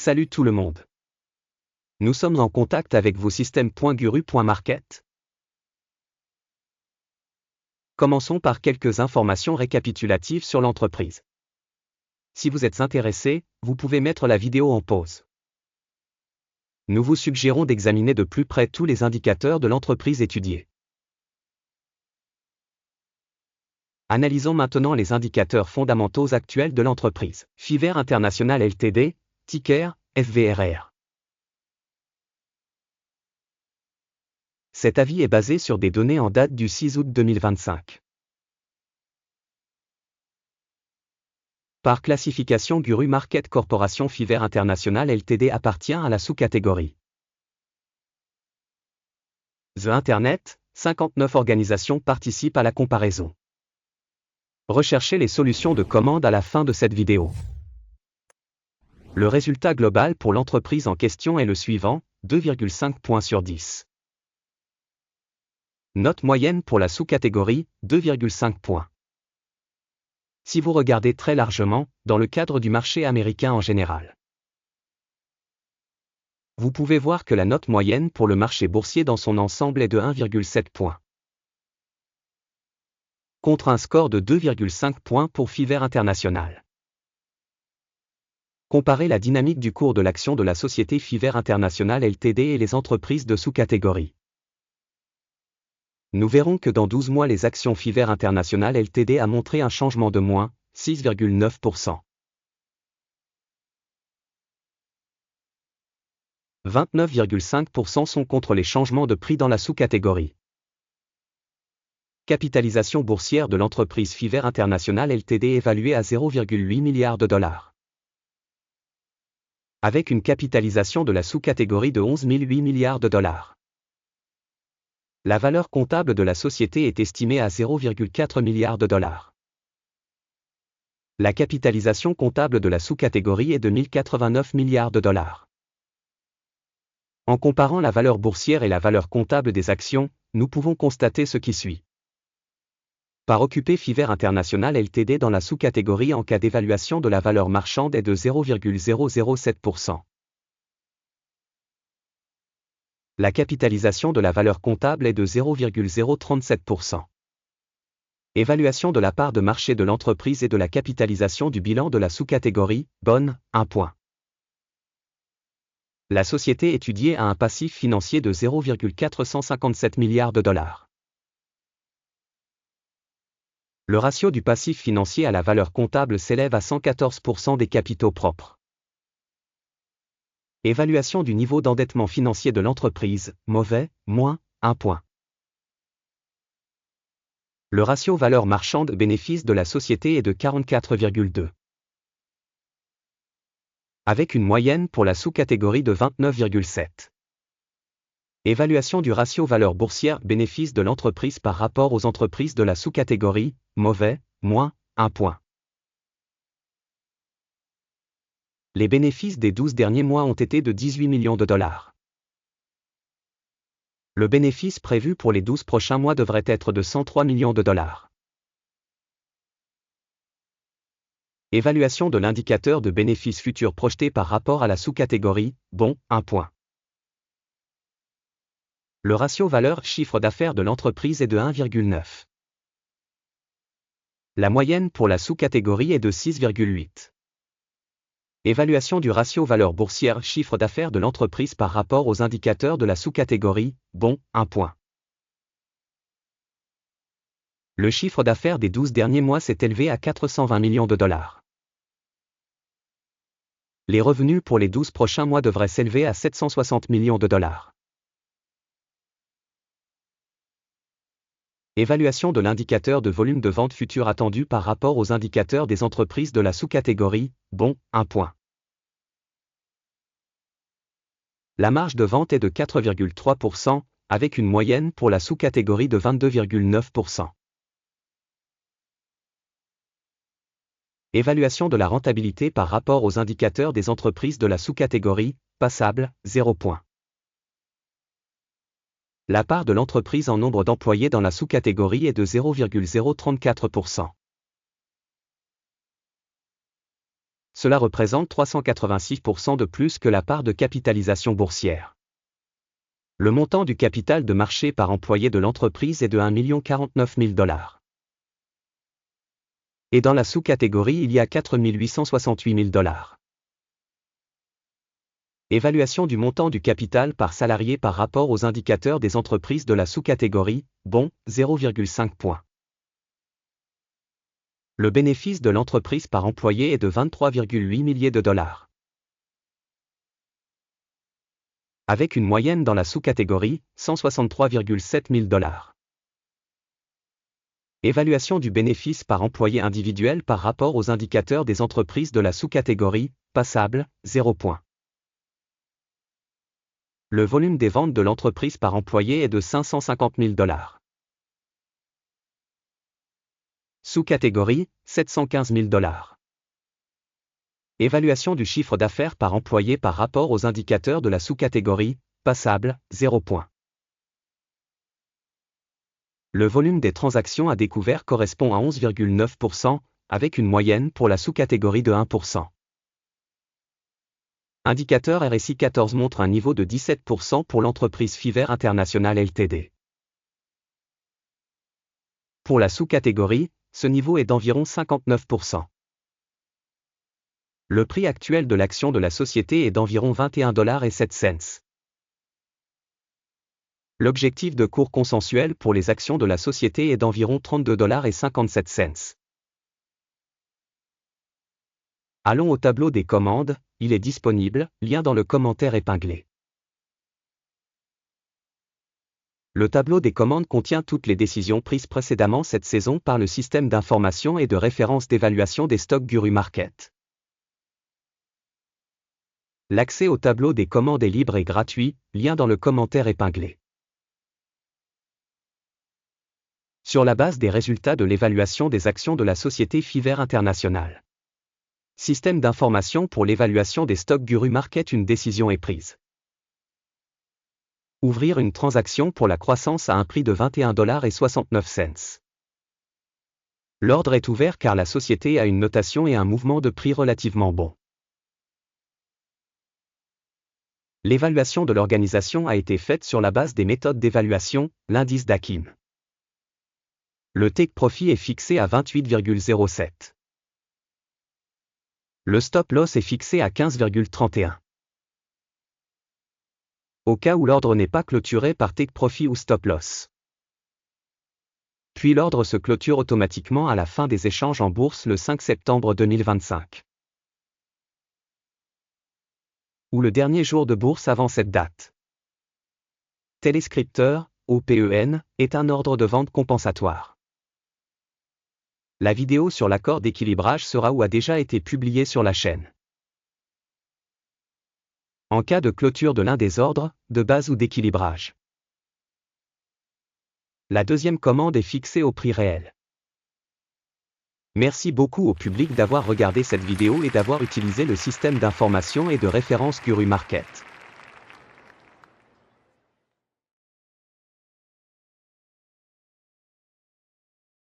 Salut tout le monde. Nous sommes en contact avec vos systèmes.guru.market. Commençons par quelques informations récapitulatives sur l'entreprise. Si vous êtes intéressé, vous pouvez mettre la vidéo en pause. Nous vous suggérons d'examiner de plus près tous les indicateurs de l'entreprise étudiée. Analysons maintenant les indicateurs fondamentaux actuels de l'entreprise. Fiver International Ltd, ticker, FVRR. Cet avis est basé sur des données en date du 6 août 2025. Par classification Guru Market Corporation Fiver International Ltd appartient à la sous-catégorie The Internet, 59 organisations participent à la comparaison. Recherchez les solutions de commande à la fin de cette vidéo. Le résultat global pour l'entreprise en question est le suivant, 2,5 points sur 10. Note moyenne pour la sous-catégorie, 2,5 points. Si vous regardez très largement, dans le cadre du marché américain en général, vous pouvez voir que la note moyenne pour le marché boursier dans son ensemble est de 1,7 points. Contre un score de 2,5 points pour Fiver International. Comparez la dynamique du cours de l'action de la société Fiver International Ltd et les entreprises de sous-catégorie. Nous verrons que dans 12 mois les actions Fiver International Ltd a montré un changement de moins 6,9%. 29,5% sont contre les changements de prix dans la sous-catégorie. Capitalisation boursière de l'entreprise Fiver International Ltd évaluée à 0,8 milliards de dollars. Avec une capitalisation de la sous-catégorie de 11 008 milliards de dollars. La valeur comptable de la société est estimée à 0,4 milliards de dollars. La capitalisation comptable de la sous-catégorie est de 1089 milliards de dollars. En comparant la valeur boursière et la valeur comptable des actions, nous pouvons constater ce qui suit. Par occupé Fiver International Ltd dans la sous-catégorie en cas d'évaluation de la valeur marchande est de 0,007%. La capitalisation de la valeur comptable est de 0,037%. Évaluation de la part de marché de l'entreprise et de la capitalisation du bilan de la sous-catégorie, bonne, 1 point. La société étudiée a un passif financier de 0,457 milliards de dollars. Le ratio du passif financier à la valeur comptable s'élève à 114% des capitaux propres. Évaluation du niveau d'endettement financier de l'entreprise, mauvais, moins, 1 point. Le ratio valeur marchande bénéfice de la société est de 44,2. Avec une moyenne pour la sous-catégorie de 29,7. Évaluation du ratio valeur boursière bénéfice de l'entreprise par rapport aux entreprises de la sous-catégorie, mauvais, moins, 1 point. Les bénéfices des 12 derniers mois ont été de 18 millions de dollars. Le bénéfice prévu pour les 12 prochains mois devrait être de 103 millions de dollars. Évaluation de l'indicateur de bénéfices futurs projeté par rapport à la sous-catégorie, bon, 1 point. Le ratio valeur-chiffre d'affaires de l'entreprise est de 1,9. La moyenne pour la sous-catégorie est de 6,8. Évaluation du ratio valeur boursière chiffre d'affaires de l'entreprise par rapport aux indicateurs de la sous-catégorie, bon, 1 point. Le chiffre d'affaires des 12 derniers mois s'est élevé à 420 millions de dollars. Les revenus pour les 12 prochains mois devraient s'élever à 760 millions de dollars. Évaluation de l'indicateur de volume de vente futur attendu par rapport aux indicateurs des entreprises de la sous-catégorie, bon, 1 point. La marge de vente est de 4,3%, avec une moyenne pour la sous-catégorie de 22,9%. Évaluation de la rentabilité par rapport aux indicateurs des entreprises de la sous-catégorie, passable, 0 point. La part de l'entreprise en nombre d'employés dans la sous-catégorie est de 0,034%. cela représente 386% de plus que la part de capitalisation boursière. Le montant du capital de marché par employé de l'entreprise est de 1 049 000 $. Et dans la sous-catégorie, il y a 4 868 000 $. Évaluation du montant du capital par salarié par rapport aux indicateurs des entreprises de la sous-catégorie, bon, 0,5 points. Le bénéfice de l'entreprise par employé est de 23,8 milliers de $. Avec une moyenne dans la sous-catégorie, 163,7 000 $. Évaluation du bénéfice par employé individuel par rapport aux indicateurs des entreprises de la sous-catégorie, passable, 0 points. Le volume des ventes de l'entreprise par employé est de 550 000 $. Sous-catégorie, 715 000 $. Évaluation du chiffre d'affaires par employé par rapport aux indicateurs de la sous-catégorie, passable, 0 points. Le volume des transactions à découvert correspond à 11,9%, avec une moyenne pour la sous-catégorie de 1%. Indicateur RSI 14 montre un niveau de 17% pour l'entreprise Fiver International Ltd. Pour la sous-catégorie, ce niveau est d'environ 59%. Le prix actuel de l'action de la société est d'environ 21,07 $. L'objectif de cours consensuel pour les actions de la société est d'environ 32,57 $. Allons au tableau des commandes, il est disponible, lien dans le commentaire épinglé. Le tableau des commandes contient toutes les décisions prises précédemment cette saison par le système d'information et de référence d'évaluation des stocks Guru Market. L'accès au tableau des commandes est libre et gratuit, lien dans le commentaire épinglé. Sur la base des résultats de l'évaluation des actions de la société Fiver International. Système d'information pour l'évaluation des stocks Guru Market, une décision est prise. Ouvrir une transaction pour la croissance à un prix de 21,69 $. L'ordre est ouvert car la société a une notation et un mouvement de prix relativement bon. L'évaluation de l'organisation a été faite sur la base des méthodes d'évaluation, l'indice d'Akim. Le take profit est fixé à 28,07. Le stop loss est fixé à 15,31. Au cas où l'ordre n'est pas clôturé par take profit ou stop loss. Puis l'ordre se clôture automatiquement à la fin des échanges en bourse le 5 septembre 2025. Ou le dernier jour de bourse avant cette date. Téléscripteur, OPEN, est un ordre de vente compensatoire. La vidéo sur l'accord d'équilibrage sera ou a déjà été publiée sur la chaîne. En cas de clôture de l'un des ordres, de base ou d'équilibrage. La deuxième commande est fixée au prix réel. Merci beaucoup au public d'avoir regardé cette vidéo et d'avoir utilisé le système d'information et de référence Guru Market.